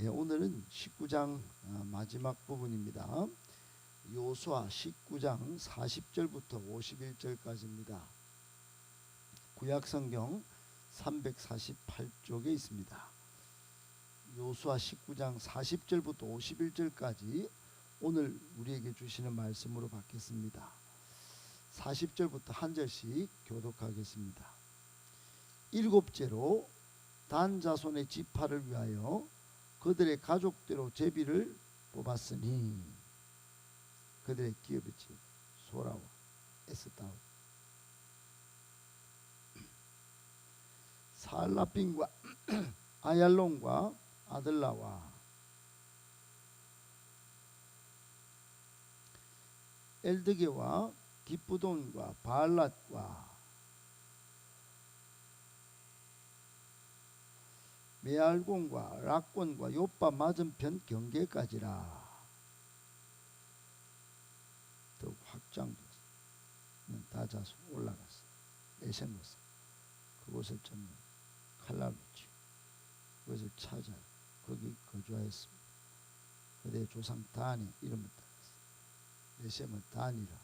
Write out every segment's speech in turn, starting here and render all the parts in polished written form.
오늘은 19장 마지막 부분입니다. 요수아 19장 40절부터 51절까지입니다. 구약성경 348쪽에 있습니다. 요수아 19장 40절부터 51절까지 오늘 우리에게 주시는 말씀으로 받겠습니다. 40절부터 한 절씩 교독하겠습니다. 일곱째로 단 자손의 지파를 위하여 그들의 가족대로 제비를 뽑았으니, 그들의 기업이지 소라와 에스다와 살라핀과 아얄론과 아들라와 엘드게와 기쁘돈과 바알랏과 메알곤과 락곤과 요빠 맞은편 경계까지라. 더욱 확장돼서 다 자수 올라갔어. 에센로스 그곳을 쫓는 칼날로 치고 그것을 찾아 거기 거주하였습니다. 그들의 조상 단의 이름을 따랐어. 에셈은 단이라.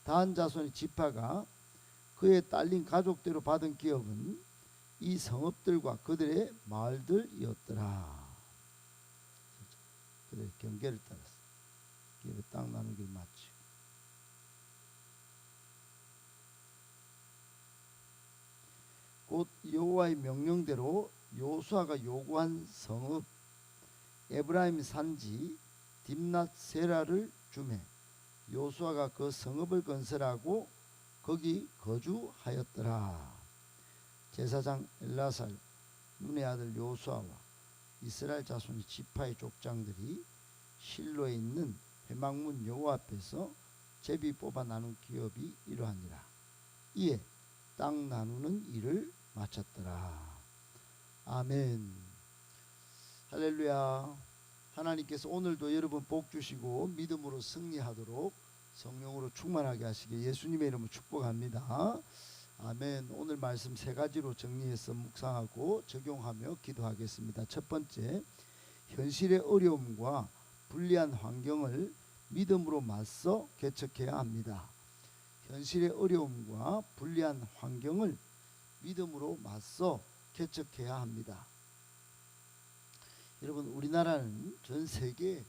단 자손의 지파가 그의 딸린 가족대로 받은 기업은 이 성읍들과 그들의 마을들이었더라. 그들의 경계를 따랐어. 기업의 땅 나누기를 마치고 곧 여호와의 명령대로 요수아가 요구한 성읍 에브라임 산지 딥낫 세라를 주매 요수아가 그 성읍을 건설하고 거기 거주하였더라. 제사장 엘라살 눈의 아들 요수아와 이스라엘 자손의 지파의 족장들이 실로에 있는 회막문 여호와 앞에서 제비 뽑아 나눈 기업이 이러하니라. 이에 땅 나누는 일을 마쳤더라. 아멘. 할렐루야. 하나님께서 오늘도 여러분 복 주시고 믿음으로 승리하도록 성령으로 충만하게 하시게 예수님의 이름으로 축복합니다. 아멘. 오늘 말씀 세 가지로 정리해서 묵상하고 적용하며 기도하겠습니다. 첫 번째, 현실의 어려움과 불리한 환경을 믿음으로 맞서 개척해야 합니다. 현실의 어려움과 불리한 환경을 믿음으로 맞서 개척해야 합니다. 여러분, 우리나라는 전 세계에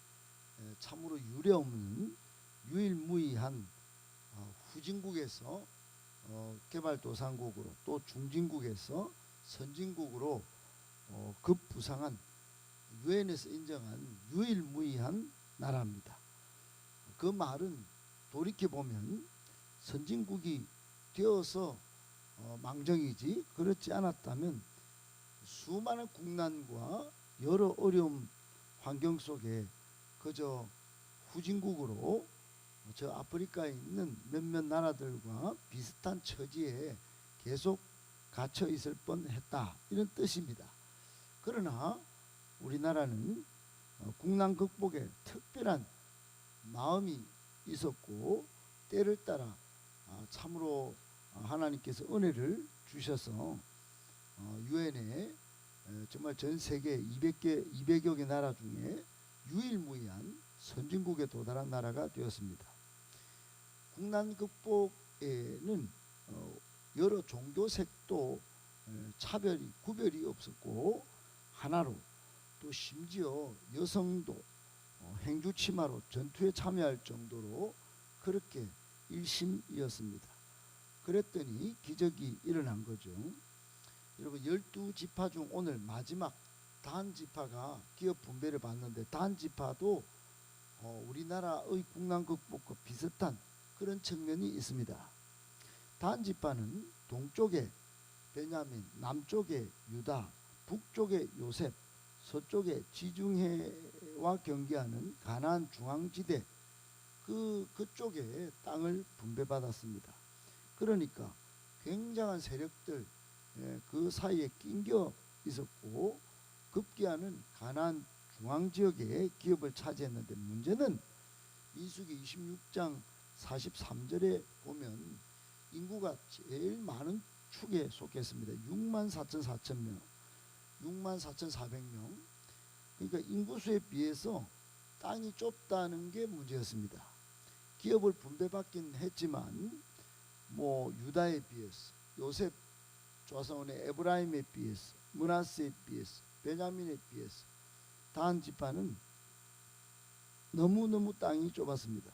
참으로 유례없는 유일무이한 후진국에서 개발도상국으로 또 중진국에서 선진국으로 급부상한 유엔에서 인정한 유일무이한 나라입니다. 그 말은 돌이켜보면 선진국이 되어서 망정이지, 그렇지 않았다면 수많은 국난과 여러 어려움 환경 속에 그저 후진국으로 저 아프리카에 있는 몇몇 나라들과 비슷한 처지에 계속 갇혀 있을 뻔했다, 이런 뜻입니다. 그러나 우리나라는 국난 극복에 특별한 마음이 있었고 때를 따라 참으로 하나님께서 은혜를 주셔서 유엔에 정말 전 세계 200여 개 나라 중에 유일무이한 선진국에 도달한 나라가 되었습니다. 국난 극복에는 여러 종교색도 차별이 구별이 없었고 하나로, 또 심지어 여성도 행주치마로 전투에 참여할 정도로 그렇게 일심이었습니다. 그랬더니 기적이 일어난 거죠. 여러분, 12지파 중 오늘 마지막 단 지파가 기업 분배를 받는데, 단 지파도 우리나라의 국난 극복과 비슷한 그런 측면이 있습니다. 단 지파는 동쪽에 베냐민, 남쪽에 유다, 북쪽에 요셉, 서쪽에 지중해와 경계하는 가나안 중앙지대, 그쪽에 땅을 분배받았습니다. 그러니까 굉장한 세력들 그 사이에 낑겨 있었고 급기야는 가나안 중앙지역에 기업을 차지했는데, 문제는 민수기 26장 43절에 보면 인구가 제일 많은 축에 속했습니다. 64,400명, 그러니까 인구수에 비해서 땅이 좁다는 게 문제였습니다. 기업을 분배받긴 했지만 뭐 유다에 비해서, 요셉 조상원의 에브라임에 비해서, 므낫세에 비해서, 베냐민에 비해서 단 지파는 너무너무 땅이 좁았습니다.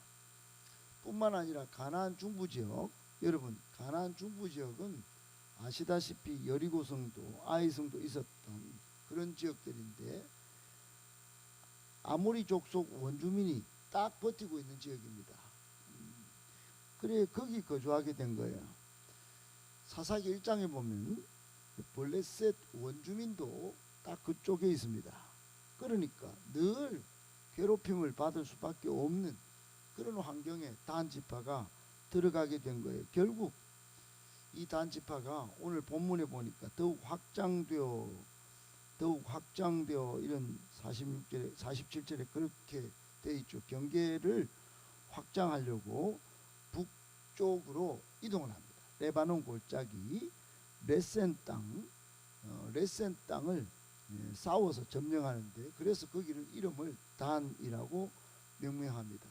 뿐만 아니라 가나안 중부지역, 여러분 가나안 중부지역은 아시다시피 여리고성도 아이성도 있었던 그런 지역들인데 아모리 족속 원주민이 딱 버티고 있는 지역입니다. 그래 거기 거주하게 된 거예요. 사사기 1장에 보면 블레셋 원주민도 딱 그쪽에 있습니다. 그러니까 늘 괴롭힘을 받을 수밖에 없는 그런 환경에 단 지파가 들어가게 된 거예요. 결국 이 단 지파가 오늘 본문에 보니까 더욱 확장되어 이런 46절에 47절에 그렇게 돼 있죠. 경계를 확장하려고 북쪽으로 이동을 합니다. 레바논 골짜기 레센 땅을 싸워서 점령하는데, 그래서 거기를 이름을 단이라고 명명합니다.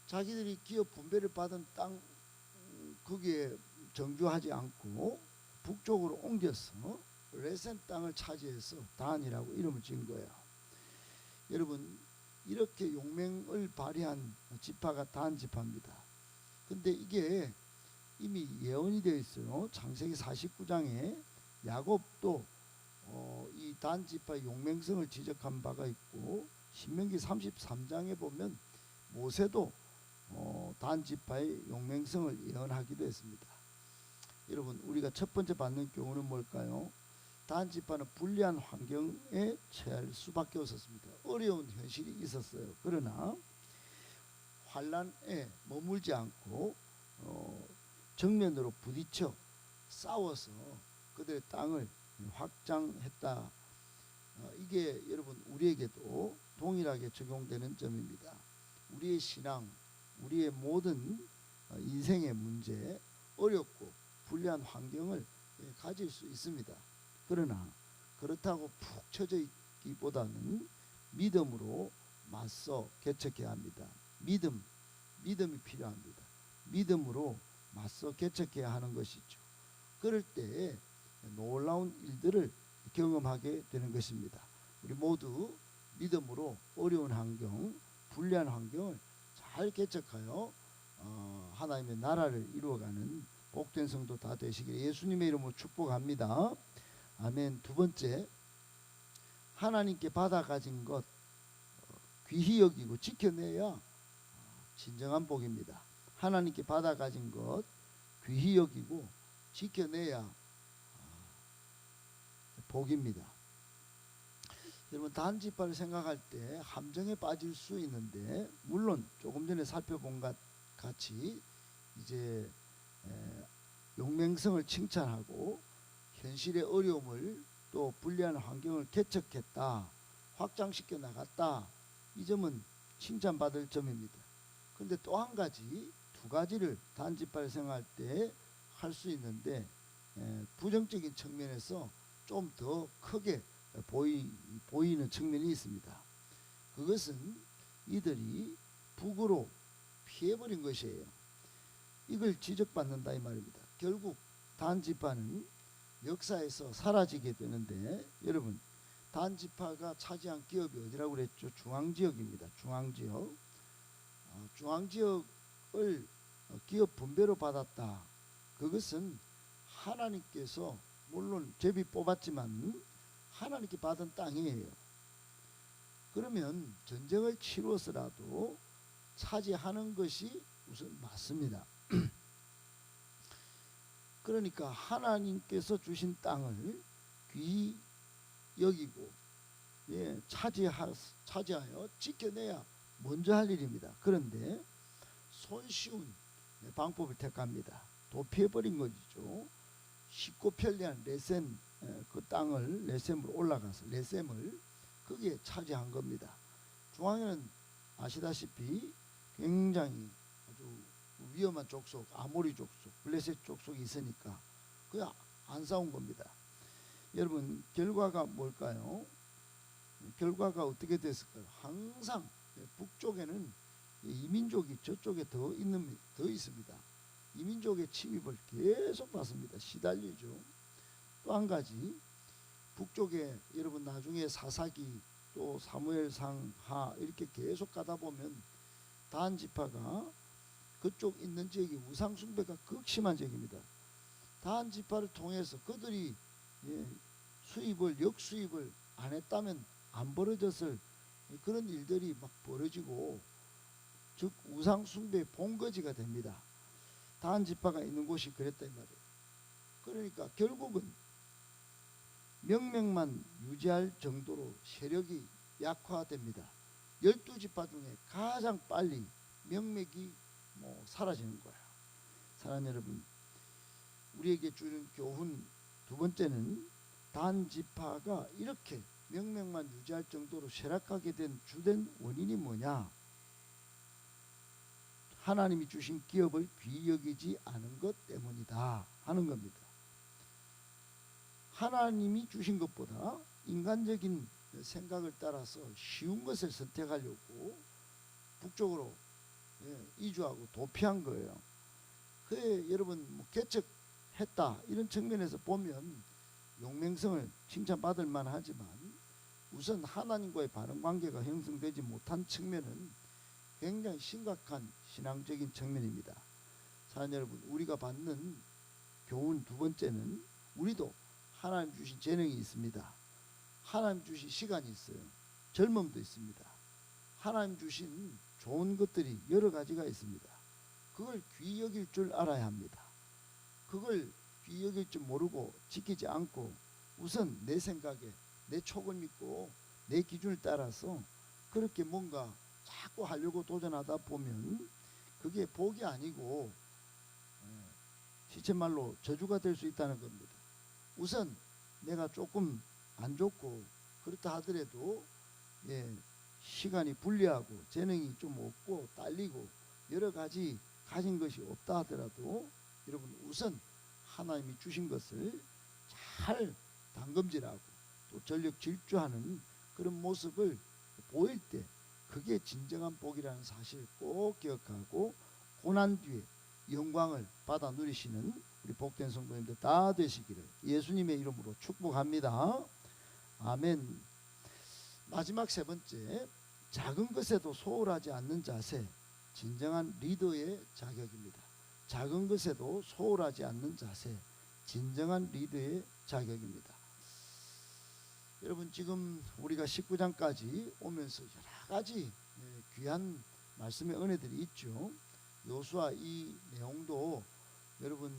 자기들이 기업 분배를 받은 땅 거기에 정주하지 않고 북쪽으로 옮겨서 레센 땅을 차지해서 단이라고 이름을 지은 거예요. 여러분 이렇게 용맹을 발휘한 지파가 단 지파입니다. 근데 이게 이미 예언이 되어 있어요. 창세기 49장에 야곱도 이 단 지파의 용맹성을 지적한 바가 있고, 신명기 33장에 보면 모세도 단 지파의 용맹성을 예언하기도 했습니다. 여러분 우리가 첫 번째 받는 교훈은 뭘까요? 단 지파는 불리한 환경에 처할 수밖에 없었습니다. 어려운 현실이 있었어요. 그러나 환란에 머물지 않고 정면으로 부딪혀 싸워서 그들의 땅을 확장했다. 이게 여러분 우리에게도 동일하게 적용되는 점입니다. 우리의 신앙, 우리의 모든 인생의 문제, 어렵고 불리한 환경을 가질 수 있습니다. 그러나 그렇다고 푹 처져 있기보다는 믿음으로 맞서 개척해야 합니다. 믿음이 필요합니다. 믿음으로 맞서 개척해야 하는 것이죠. 그럴 때 놀라운 일들을 경험하게 되는 것입니다. 우리 모두 믿음으로 어려운 환경, 불리한 환경을 잘 개척하여 하나님의 나라를 이루어가는 복된 성도 다 되시길 예수님의 이름으로 축복합니다. 아멘. 두 번째, 하나님께 받아 가진 것 귀히 여기고 지켜내야 진정한 복입니다. 하나님께 받아 가진 것 귀히 여기고 지켜내야 복입니다. 여러분 단지파를 생각할 때 함정에 빠질 수 있는데, 물론 조금 전에 살펴본 것 같이 이제 용맹성을 칭찬하고 현실의 어려움을 또 불리한 환경을 개척했다, 확장시켜 나갔다, 이 점은 칭찬받을 점입니다. 그런데 또 한 가지, 두 가지를 단지파를 생각할 때 할 수 있는데 부정적인 측면에서 좀 더 크게 보이는 측면이 있습니다. 그것은 이들이 북으로 피해버린 것이에요. 이걸 지적받는다 이 말입니다. 결국 단지파는 역사에서 사라지게 되는데, 여러분 단지파가 차지한 기업이 어디라고 그랬죠? 중앙지역입니다. 중앙지역을 기업 분배로 받았다. 그것은 하나님께서 물론 제비 뽑았지만 하나님께 받은 땅이에요. 그러면 전쟁을 치루어서라도 차지하는 것이 우선 맞습니다. 그러니까 하나님께서 주신 땅을 귀히 여기고 차지하여 지켜내야 먼저 할 일입니다. 그런데 손쉬운 방법을 택합니다. 도피해버린 것이죠. 쉽고 편리한 레센, 그 땅을 레셈으로 올라가서 레셈을 거기에 차지한 겁니다. 중앙에는 아시다시피 굉장히 아주 위험한 족속, 아모리 족속, 블레셋 족속이 있으니까 그냥 안 싸운 겁니다. 여러분 결과가 뭘까요? 결과가 어떻게 됐을까요? 항상 북쪽에는 이민족이 저쪽에 더 있습니다. 이민족의 침입을 계속 받습니다. 시달리죠. 또 한 가지, 북쪽에 여러분 나중에 사사기 또 사무엘상하 이렇게 계속 가다 보면 단 지파가 그쪽 있는 지역이 우상 숭배가 극심한 지역입니다. 단 지파를 통해서 그들이 역수입을 안 했다면 안 벌어졌을 그런 일들이 막 벌어지고, 즉 우상 숭배의 본거지가 됩니다. 단 지파가 있는 곳이 그랬다 이 말이에요. 그러니까 결국은 명맥만 유지할 정도로 세력이 약화됩니다. 12지파 중에 가장 빨리 명맥이 사라지는 거예요. 사랑하는 여러분, 우리에게 주는 교훈 두 번째는 단 지파가 이렇게 명맥만 유지할 정도로 쇠락하게 된 주된 원인이 뭐냐? 하나님이 주신 기업을 귀히 여기지 않은 것 때문이다 하는 겁니다. 하나님이 주신 것보다 인간적인 생각을 따라서 쉬운 것을 선택하려고 북쪽으로 이주하고 도피한 거예요. 그에 여러분 개척했다 이런 측면에서 보면 용맹성을 칭찬받을 만하지만, 우선 하나님과의 바른 관계가 형성되지 못한 측면은 굉장히 심각한 신앙적인 측면입니다. 사랑하는 여러분, 우리가 받는 교훈 두 번째는 우리도 하나님 주신 재능이 있습니다. 하나님 주신 시간이 있어요. 젊음도 있습니다. 하나님 주신 좋은 것들이 여러 가지가 있습니다. 그걸 귀히 여길 줄 알아야 합니다. 그걸 귀히 여길 줄 모르고 지키지 않고 우선 내 생각에 내 촉을 믿고 내 기준을 따라서 그렇게 뭔가 자꾸 하려고 도전하다 보면 그게 복이 아니고 시쳇말로 저주가 될 수 있다는 겁니다. 우선 내가 조금 안 좋고 그렇다 하더라도 시간이 불리하고 재능이 좀 없고 딸리고 여러 가지 가진 것이 없다 하더라도 여러분 우선 하나님이 주신 것을 잘 담금질하고 또 전력 질주하는 그런 모습을 보일 때 그게 진정한 복이라는 사실을 꼭 기억하고 고난 뒤에 영광을 받아 누리시는 우리 복된 성도님들 다 되시기를 예수님의 이름으로 축복합니다. 아멘. 마지막 세 번째, 작은 것에도 소홀하지 않는 자세, 진정한 리더의 자격입니다. 작은 것에도 소홀하지 않는 자세, 진정한 리더의 자격입니다. 여러분 지금 우리가 19장까지 오면서 여러 가지 귀한 말씀의 은혜들이 있죠. 요수아 이 내용도 여러분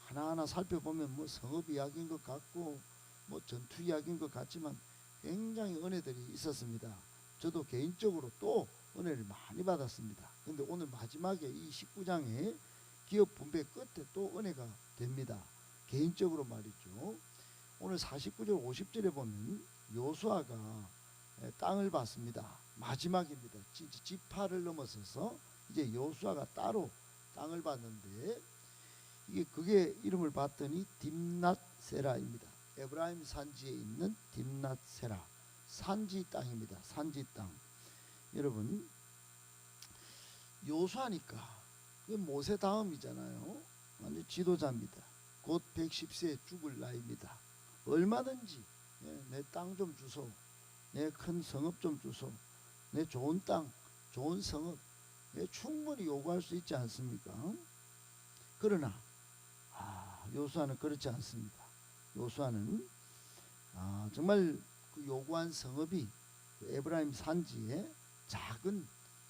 하나하나 살펴보면 성읍 이야기인 것 같고 전투 이야기인 것 같지만 굉장히 은혜들이 있었습니다. 저도 개인적으로 또 은혜를 많이 받았습니다. 그런데 오늘 마지막에 이 19장의 기업 분배 끝에 또 은혜가 됩니다. 개인적으로 말이죠. 오늘 49절 50절에 보면 요수아가 땅을 받습니다. 마지막입니다. 진짜 지파를 넘어서서 이제 요수아가 따로 땅을 받는데 그게 이름을 봤더니 딥낫세라입니다. 에브라임 산지에 있는 딥낫세라, 산지 땅입니다. 산지 땅. 여러분 요수아니까 모세 다음이잖아요. 완전 지도자입니다. 곧 110세에 죽을 나이입니다. 얼마든지 내 땅 좀 주소, 내 큰 성읍 좀 주소, 내 좋은 땅, 좋은 성읍 충분히 요구할 수 있지 않습니까? 그러나 요수아는 그렇지 않습니다. 요수아는 정말 그 요구한 성읍이 그 에브라임 산지의 작은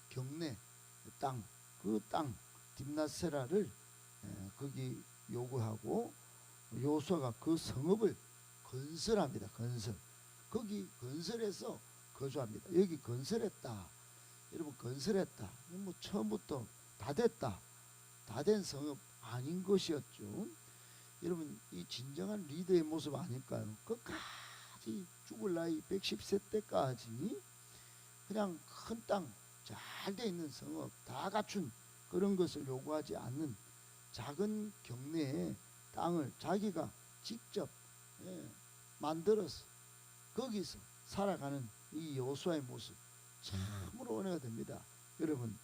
경내 땅, 그 땅 딥낫세라를 거기 요구하고 요수아가 그 성읍을 건설합니다. 거기 건설해서 거주합니다. 여기 건설했다. 여러분 건설했다. 처음부터 다 됐다. 다 된 성읍 아닌 것이었죠. 여러분 이 진정한 리더의 모습 아닐까요? 끝까지 죽을 나이 110세 때까지 그냥 큰 땅, 잘 돼 있는 성읍 다 갖춘 그런 것을 요구하지 않는 작은 경내의 땅을 자기가 직접 만들어서 거기서 살아가는 이 여호수아의 모습 참으로 은혜가 됩니다. 여러분,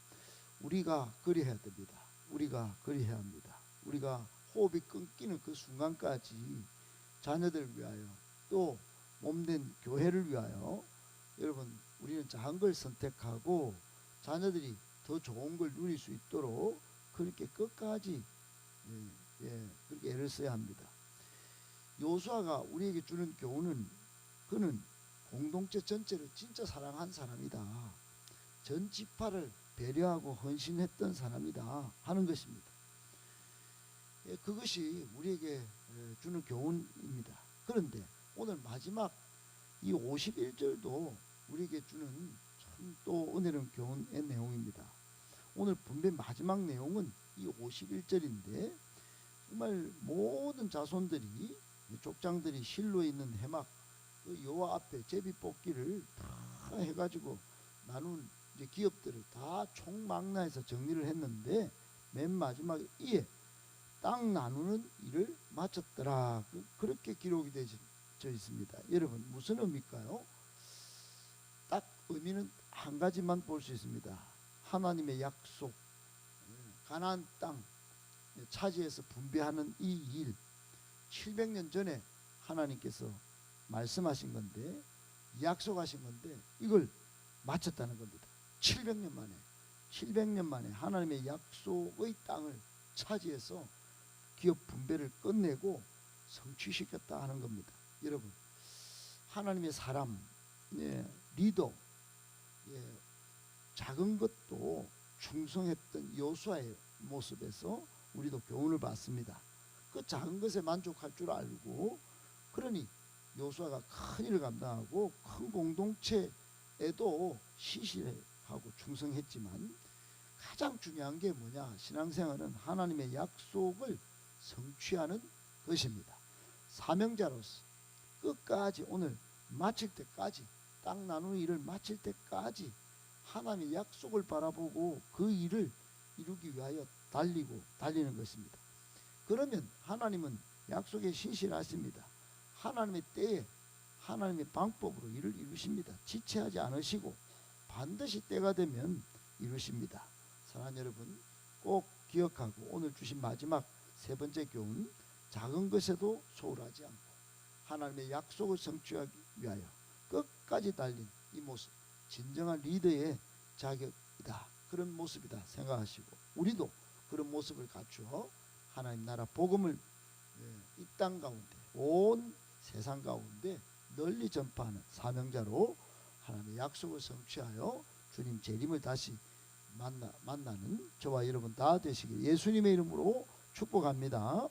우리가 그리해야 됩니다. 우리가 그리해야 합니다. 우리가 호흡이 끊기는 그 순간까지 자녀들을 위하여 또 몸된 교회를 위하여 여러분, 우리는 작은 걸 선택하고 자녀들이 더 좋은 걸 누릴 수 있도록 그렇게 끝까지 그렇게 애를 써야 합니다. 여호수아가 우리에게 주는 교훈은 그는 공동체 전체를 진짜 사랑한 사람이다. 전 지파를 배려하고 헌신했던 사람이다 하는 것입니다. 그것이 우리에게 주는 교훈입니다. 그런데 오늘 마지막 이 51절도 우리에게 주는 참 또 은혜로운 교훈의 내용입니다. 오늘 분배 마지막 내용은 이 51절인데 정말 모든 자손들이 족장들이 실로에 있는 해막 그 여호와 앞에 제비 뽑기를 다 해가지고 나눈 이제 기업들을 다 총망라해서 정리를 했는데 맨 마지막에 이에 땅 나누는 일을 마쳤더라. 그렇게 기록이 되어 있습니다. 여러분, 무슨 의미일까요? 딱 의미는 한 가지만 볼 수 있습니다. 하나님의 약속, 가나안 땅 차지해서 분배하는 이 일, 700년 전에 하나님께서 말씀하신 건데, 약속하신 건데 이걸 마쳤다는 겁니다. 700년 만에 하나님의 약속의 땅을 차지해서 기업 분배를 끝내고 성취시켰다 하는 겁니다. 여러분, 하나님의 사람, 리더, 작은 것도 충성했던 여호수아의 모습에서 우리도 교훈을 받습니다. 그 작은 것에 만족할 줄 알고, 그러니 여호수아가 큰 일을 감당하고 큰 공동체에도 시실하고 충성했지만 가장 중요한 게 뭐냐? 신앙생활은 하나님의 약속을 성취하는 것입니다. 사명자로서 끝까지 오늘 마칠 때까지, 땅 나누는 일을 마칠 때까지 하나님의 약속을 바라보고 그 일을 이루기 위하여 달리는 것입니다. 그러면 하나님은 약속에 신실하십니다. 하나님의 때에 하나님의 방법으로 일을 이루십니다. 지체하지 않으시고 반드시 때가 되면 이루십니다. 사랑하는 여러분, 꼭 기억하고 오늘 주신 마지막 세 번째 교훈, 작은 것에도 소홀하지 않고 하나님의 약속을 성취하기 위하여 끝까지 달린 이 모습, 진정한 리더의 자격이다, 그런 모습이다 생각하시고 우리도 그런 모습을 갖추어 하나님 나라 복음을 이 땅 가운데, 온 세상 가운데 널리 전파하는 사명자로 하나님의 약속을 성취하여 주님 재림을 다시 만나는 저와 여러분 다 되시길 예수님의 이름으로 축복합니다.